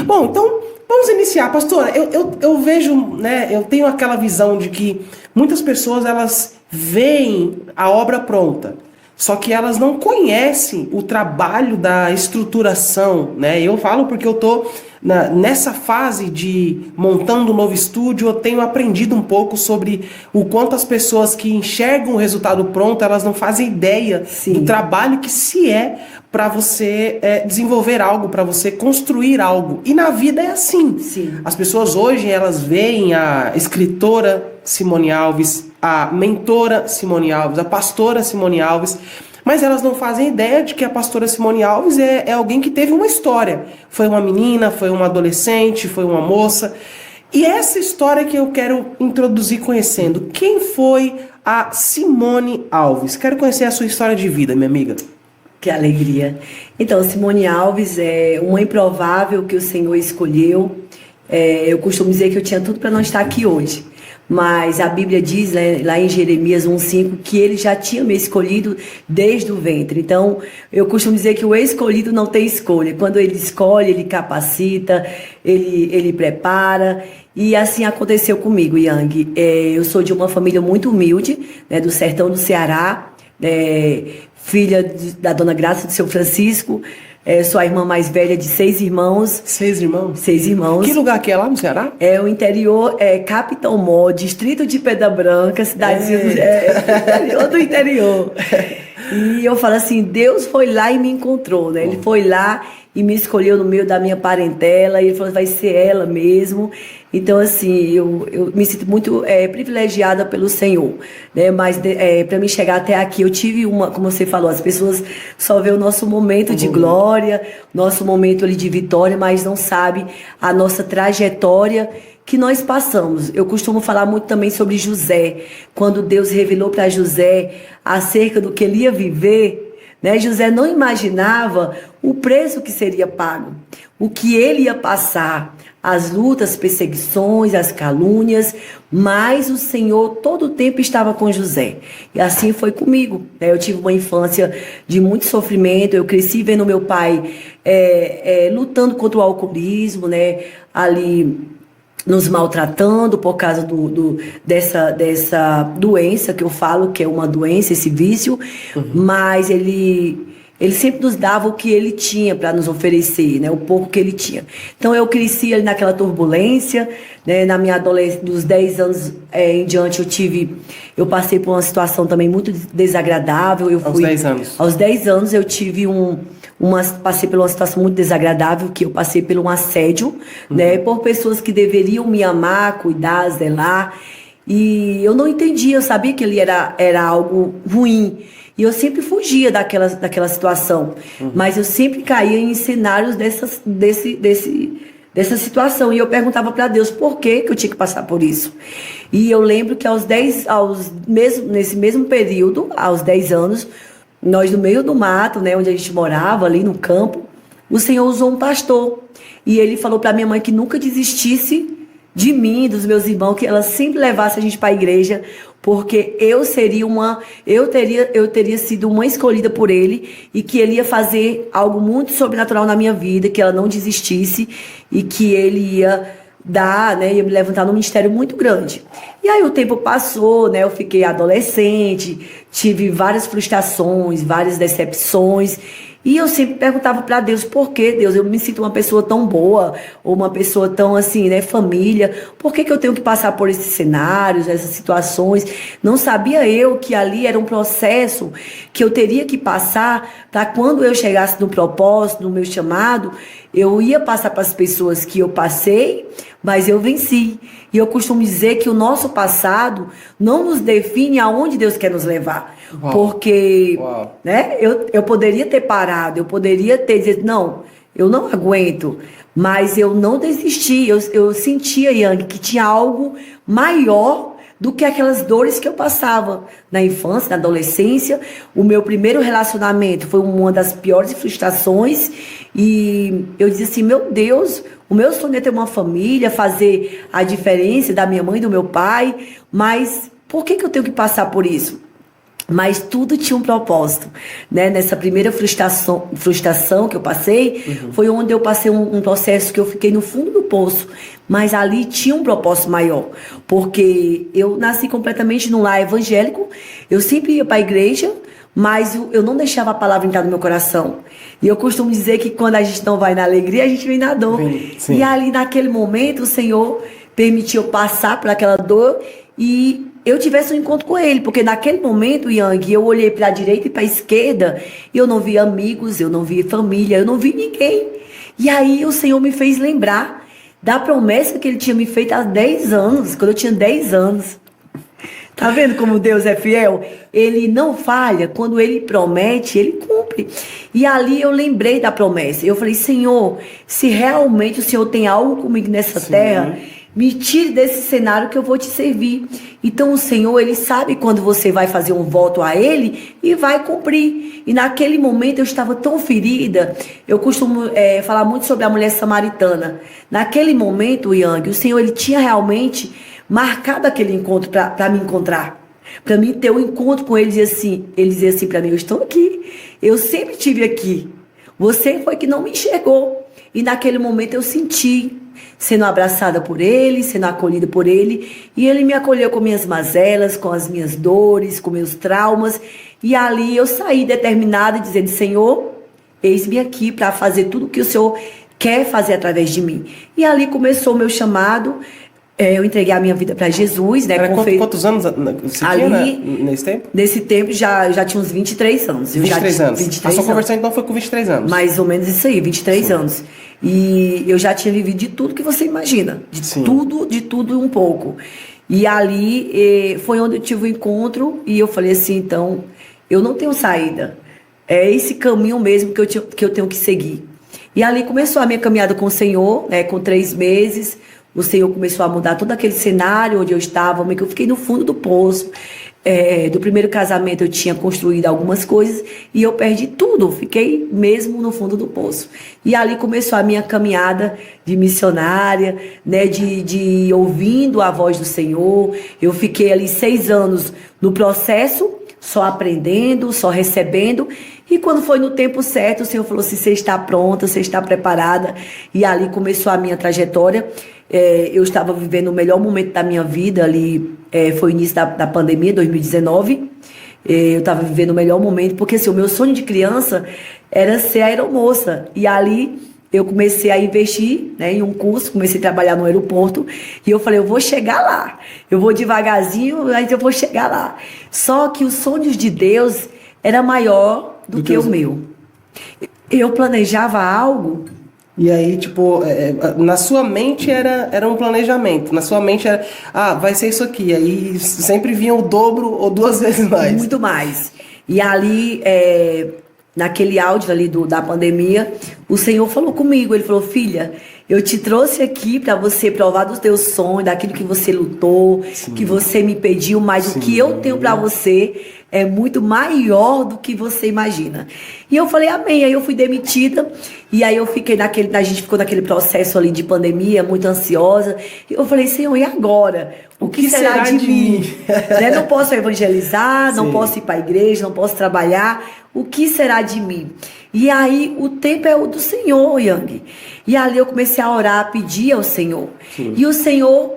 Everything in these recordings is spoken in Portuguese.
Bom, então vamos iniciar. Pastora, eu vejo, né, eu tenho aquela visão de que muitas pessoas, elas veem a obra pronta, só que elas não conhecem o trabalho da estruturação, né? Eu falo porque eu tô nessa fase de montando um novo estúdio, eu tenho aprendido um pouco sobre o quanto as pessoas que enxergam o resultado pronto, elas não fazem ideia do trabalho que se é para você desenvolver algo, para você construir algo. E na vida é assim. Sim. As pessoas hoje, elas veem a escritora Simone Alves, a mentora Simone Alves, a pastora Simone Alves, mas elas não fazem ideia de que a pastora Simone Alves é alguém que teve uma história. Foi uma menina, foi uma adolescente, foi uma moça. E essa história que eu quero introduzir conhecendo. Quem foi a Simone Alves? Quero conhecer a sua história de vida, minha amiga. Que alegria. Então, Simone Alves é uma improvável que o Senhor escolheu. Eu costumo dizer que eu tinha tudo para não estar aqui hoje. Mas a Bíblia diz, né, lá em Jeremias 1,5, que ele já tinha me escolhido desde o ventre. Então, eu costumo dizer que o escolhido não tem escolha. Quando ele escolhe, ele capacita, ele prepara. E assim aconteceu comigo, Yang. Eu sou de uma família muito humilde, né, do sertão do Ceará, filha da dona Graça do Seu Francisco. Sou a irmã mais velha de 6 irmãos. 6 irmãos? 6 irmãos. Que lugar que é lá no Ceará? É o interior, Capitão Mó, distrito de Pedra Branca, cidadezinha do interior. E eu falo assim, Deus foi lá e me encontrou, né? Ele foi lá e me escolheu no meio da minha parentela, e ele falou, vai ser ela mesmo. Então, assim, eu me sinto muito privilegiada pelo Senhor, né? Mas para mim chegar até aqui, eu tive como você falou, as pessoas só vê o nosso momento de glória, nosso momento ali de vitória, mas não sabe a nossa trajetória que nós passamos. Eu costumo falar muito também sobre José, quando Deus revelou para José acerca do que ele ia viver, né? José não imaginava o preço que seria pago, o que ele ia passar, as lutas, perseguições, as calúnias, mas o Senhor todo o tempo estava com José. E assim foi comigo, né? Eu tive uma infância de muito sofrimento, eu cresci vendo meu pai lutando contra o alcoolismo, né? Ali nos maltratando por causa dessa doença que eu falo que é uma doença, esse vício, mas ele sempre nos dava o que ele tinha para nos oferecer, né? O pouco que ele tinha. Então eu cresci ali naquela turbulência, né? Na minha adolescência, dos 10 anos em diante, eu passei por uma situação também muito desagradável. Aos 10 anos? Aos 10 anos eu tive passei por uma situação muito desagradável, que eu passei por um assédio, né? Por pessoas que deveriam me amar, cuidar, zelar. E eu não entendia, eu sabia que ele era algo ruim. E eu sempre fugia daquela situação. Mas eu sempre caía em cenários dessa situação. E eu perguntava para Deus por que eu tinha que passar por isso. E eu lembro que nesse mesmo período, aos 10 anos, nós no meio do mato, né, onde a gente morava, ali no campo, o Senhor usou um pastor. E ele falou para minha mãe que nunca desistisse de mim, dos meus irmãos, que ela sempre levasse a gente para a igreja, porque eu teria sido uma escolhida por ele, e que ele ia fazer algo muito sobrenatural na minha vida, que ela não desistisse, e que ele ia ia me levantar num ministério muito grande. E aí o tempo passou, né? Eu fiquei adolescente, tive várias frustrações, várias decepções. E eu sempre perguntava para Deus, por que, Deus, eu me sinto uma pessoa tão boa, ou uma pessoa tão assim, né, família, por que eu tenho que passar por esses cenários, essas situações? Não sabia eu que ali era um processo que eu teria que passar para quando eu chegasse no propósito, no meu chamado, eu ia passar para as pessoas que eu passei, mas eu venci. E eu costumo dizer que o nosso passado não nos define aonde Deus quer nos levar. Uau. Porque né, eu poderia ter parado, eu poderia ter dito, não, eu não aguento. Mas eu não desisti, eu sentia, Yang, que tinha algo maior do que aquelas dores que eu passava na infância, na adolescência. O meu primeiro relacionamento foi uma das piores frustrações. E eu dizia assim, meu Deus, o meu sonho é ter uma família, fazer a diferença da minha mãe e do meu pai, mas por que eu tenho que passar por isso? Mas tudo tinha um propósito, né? Nessa primeira frustração que eu passei, foi onde eu passei um processo que eu fiquei no fundo do poço. Mas ali tinha um propósito maior, porque eu nasci completamente num lar evangélico, eu sempre ia para a igreja, mas eu não deixava a palavra entrar no meu coração. E eu costumo dizer que quando a gente não vai na alegria, a gente vem na dor. Sim. E ali naquele momento o Senhor permitiu eu passar por aquela dor e eu tivesse um encontro com ele, porque naquele momento, Yang, eu olhei para a direita e para a esquerda, e eu não vi amigos, eu não vi família, eu não vi ninguém. E aí o Senhor me fez lembrar da promessa que ele tinha me feito há 10 anos, quando eu tinha 10 anos. Tá vendo como Deus é fiel? Ele não falha, quando ele promete, ele cumpre. E ali eu lembrei da promessa. Eu falei, Senhor, se realmente o Senhor tem algo comigo nessa terra, me tire desse cenário que eu vou te servir. Então o Senhor, ele sabe quando você vai fazer um voto a ele e vai cumprir. E naquele momento eu estava tão ferida. Eu costumo falar muito sobre a mulher samaritana. Naquele momento, Yang, o Senhor, ele tinha realmente marcado aquele encontro para me encontrar. Para mim ter um encontro com ele, ele dizia assim para mim, eu estou aqui. Eu sempre estive aqui. Você foi que não me enxergou. E naquele momento eu senti sendo abraçada por ele, sendo acolhida por ele, e ele me acolheu com minhas mazelas, com as minhas dores, com meus traumas, e ali eu saí determinada, dizendo, Senhor, eis-me aqui para fazer tudo o que o Senhor quer fazer através de mim. E ali começou o meu chamado, eu entreguei a minha vida para Jesus, né? Quantos anos você tinha nesse tempo? Nesse tempo já tinha uns 23 anos. 23 anos. 23 a sua anos. conversão então foi com 23 anos? Mais ou menos isso aí, 23 anos. E eu já tinha vivido de tudo que você imagina. De tudo um pouco. E ali foi onde eu tive o encontro e eu falei assim, então, eu não tenho saída. É esse caminho mesmo que eu tenho que seguir. E ali começou a minha caminhada com o Senhor, né, com 3 meses. O Senhor começou a mudar todo aquele cenário onde eu estava, que eu fiquei no fundo do poço. Do primeiro casamento eu tinha construído algumas coisas e eu perdi tudo, fiquei mesmo no fundo do poço. E ali começou a minha caminhada de missionária, né, de ouvindo a voz do Senhor. Eu fiquei ali 6 anos no processo, só aprendendo, só recebendo. E quando foi no tempo certo, o Senhor falou assim, você está pronta, você está preparada. E ali começou a minha trajetória. Eu estava vivendo o melhor momento da minha vida ali, foi o início da pandemia, 2019. Eu estava vivendo o melhor momento, porque assim, o meu sonho de criança era ser aeromoça. E ali eu comecei a investir, né, em um curso, comecei a trabalhar no aeroporto. E eu falei, eu vou chegar lá. Eu vou devagarzinho, mas eu vou chegar lá. Só que os sonhos de Deus era maior do que o meu. Eu planejava algo. E aí, tipo, na sua mente era um planejamento. Na sua mente era, vai ser isso aqui. Aí sempre vinha o dobro ou 2 vezes mais. Muito mais. E ali, naquele áudio ali da pandemia, o Senhor falou comigo. Ele falou, filha, eu te trouxe aqui para você provar dos teus sonhos, daquilo que você lutou, que você me pediu, mas o que eu tenho para você é muito maior do que você imagina. E eu falei, amém. Aí eu fui demitida. E aí eu fiquei a gente ficou naquele processo ali de pandemia, muito ansiosa. E eu falei, Senhor, e agora? O que será de mim? Né? Não posso evangelizar, não posso ir para a igreja, não posso trabalhar. O que será de mim? E aí o tempo é o do Senhor, Yang. E ali eu comecei a orar, a pedir ao Senhor. E o Senhor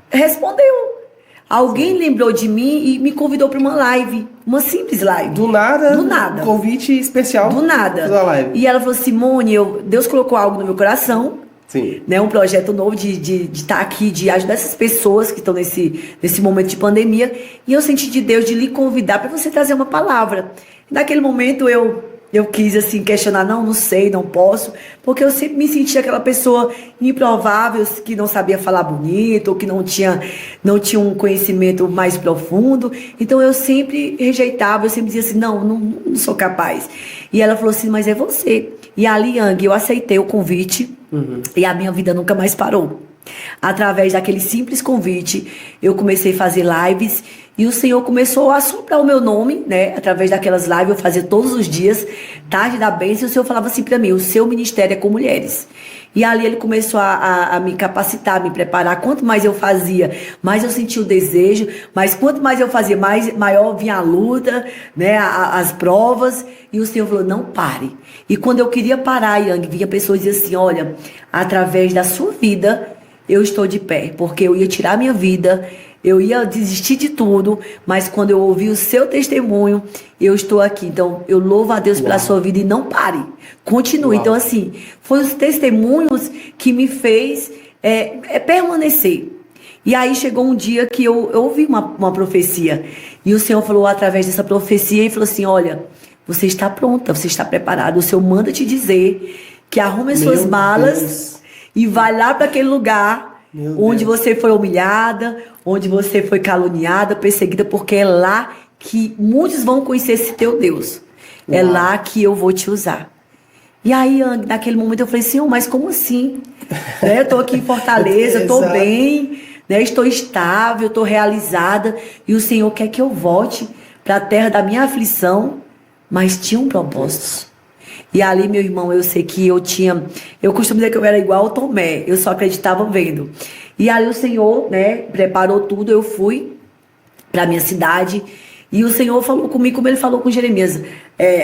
respondeu. Alguém lembrou de mim e me convidou para uma live. Uma simples live. Do nada? Do nada. Um convite especial? Do nada. Da live. E ela falou, Simone, Deus colocou algo no meu coração. Sim. Né, um projeto novo de estar aqui, de ajudar essas pessoas que estão nesse momento de pandemia. E eu senti de Deus de lhe convidar para você trazer uma palavra. Naquele momento eu quis assim questionar, não sei, não posso, porque eu sempre me sentia aquela pessoa improvável, que não sabia falar bonito, ou que não tinha um conhecimento mais profundo. Então eu sempre rejeitava, eu sempre dizia assim, não sou capaz. E ela falou assim, mas é você. E ali, Yang, eu aceitei o convite e a minha vida nunca mais parou. Através daquele simples convite, eu comecei a fazer lives e o Senhor começou a soprar o meu nome, né? Através daquelas lives, eu fazia todos os dias, tarde da bênção, e o Senhor falava assim para mim, o seu ministério é com mulheres. E ali ele começou a me capacitar, a me preparar. Quanto mais eu fazia, mais eu sentia o desejo. Mas quanto mais eu fazia, maior vinha a luta, né? As provas. E o Senhor falou, não pare. E quando eu queria parar, Yang, vinha pessoas e diziam assim, olha, através da sua vida, eu estou de pé. Porque eu ia tirar minha vida, eu ia desistir de tudo, mas quando eu ouvi o seu testemunho, eu estou aqui. Então, eu louvo a Deus pela sua vida e não pare. Continue. Então, assim, foi os testemunhos que me fez permanecer. E aí chegou um dia que eu ouvi uma profecia. E o Senhor falou através dessa profecia e falou assim, olha, você está pronta, você está preparada. O Senhor manda te dizer que arrume as suas malas e vai lá para aquele lugar onde você foi humilhada, onde você foi caluniada, perseguida, porque é lá que muitos vão conhecer esse teu Deus. Uau. É lá que eu vou te usar. E aí, naquele momento, eu falei, Senhor, mas como assim? Né? Eu estou aqui em Fortaleza, estou bem, né? Estou estável, estou realizada, e o Senhor quer que eu volte para a terra da minha aflição, mas tinha um propósito. E ali, meu irmão, eu sei que eu costumo dizer que eu era igual ao Tomé, eu só acreditava vendo. E ali o Senhor, né, preparou tudo, eu fui para minha cidade, e o Senhor falou comigo, como ele falou com Jeremias,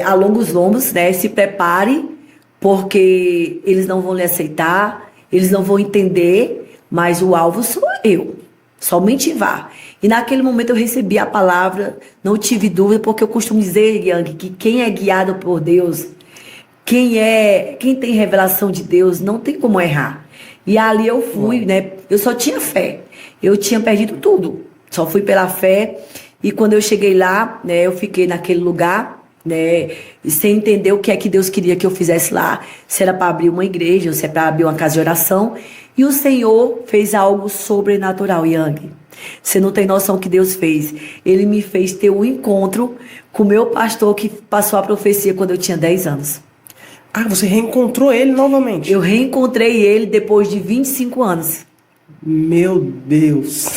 alonga os lombos, né, se prepare, porque eles não vão lhe aceitar, eles não vão entender, mas o alvo sou eu, somente vá. E naquele momento eu recebi a palavra, não tive dúvida, porque eu costumo dizer, Yang, que quem é guiado por Deus, quem tem revelação de Deus, não tem como errar. E ali eu fui, né? Eu só tinha fé. Eu tinha perdido tudo. Só fui pela fé. E quando eu cheguei lá, né? Eu fiquei naquele lugar, né? Sem entender o que é que Deus queria que eu fizesse lá. Se era para abrir uma igreja, ou se era para abrir uma casa de oração. E o Senhor fez algo sobrenatural, Yang. Você não tem noção o que Deus fez. Ele me fez ter um encontro com o meu pastor que passou a profecia quando eu tinha 10 anos. Ah, você reencontrou ele novamente? Eu reencontrei ele depois de 25 anos. Meu Deus.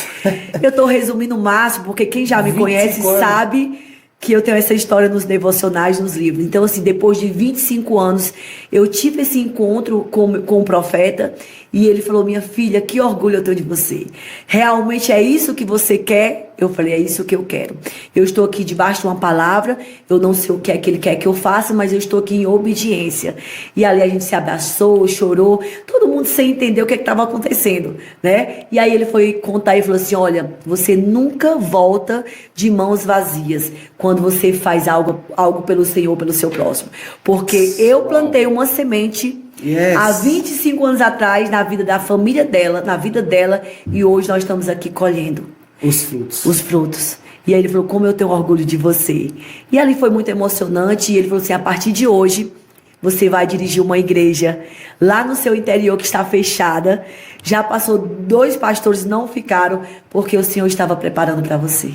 Eu estou resumindo o máximo, porque quem já me conhece sabe que eu tenho essa história nos devocionais, nos livros. Então, assim, depois de 25 anos, eu tive esse encontro com o profeta e ele falou, minha filha, que orgulho eu tenho de você. Realmente é isso que você quer? Eu falei, é isso que eu quero. Eu estou aqui debaixo de uma palavra, eu não sei o que é que ele quer que eu faça, mas eu estou aqui em obediência. E ali a gente se abraçou, chorou, todo mundo sem entender o que estava acontecendo, né? E aí ele foi contar e falou assim, olha, você nunca volta de mãos vazias quando você faz algo pelo Senhor, pelo seu próximo. Porque eu plantei uma semente há 25 anos atrás na vida da família dela, na vida dela, e hoje nós estamos aqui colhendo os frutos. Os frutos. E aí ele falou, como eu tenho orgulho de você. E ali foi muito emocionante, e ele falou assim, a partir de hoje, você vai dirigir uma igreja lá no seu interior que está fechada. Já passou 2 pastores, não ficaram, porque o Senhor estava preparando para você.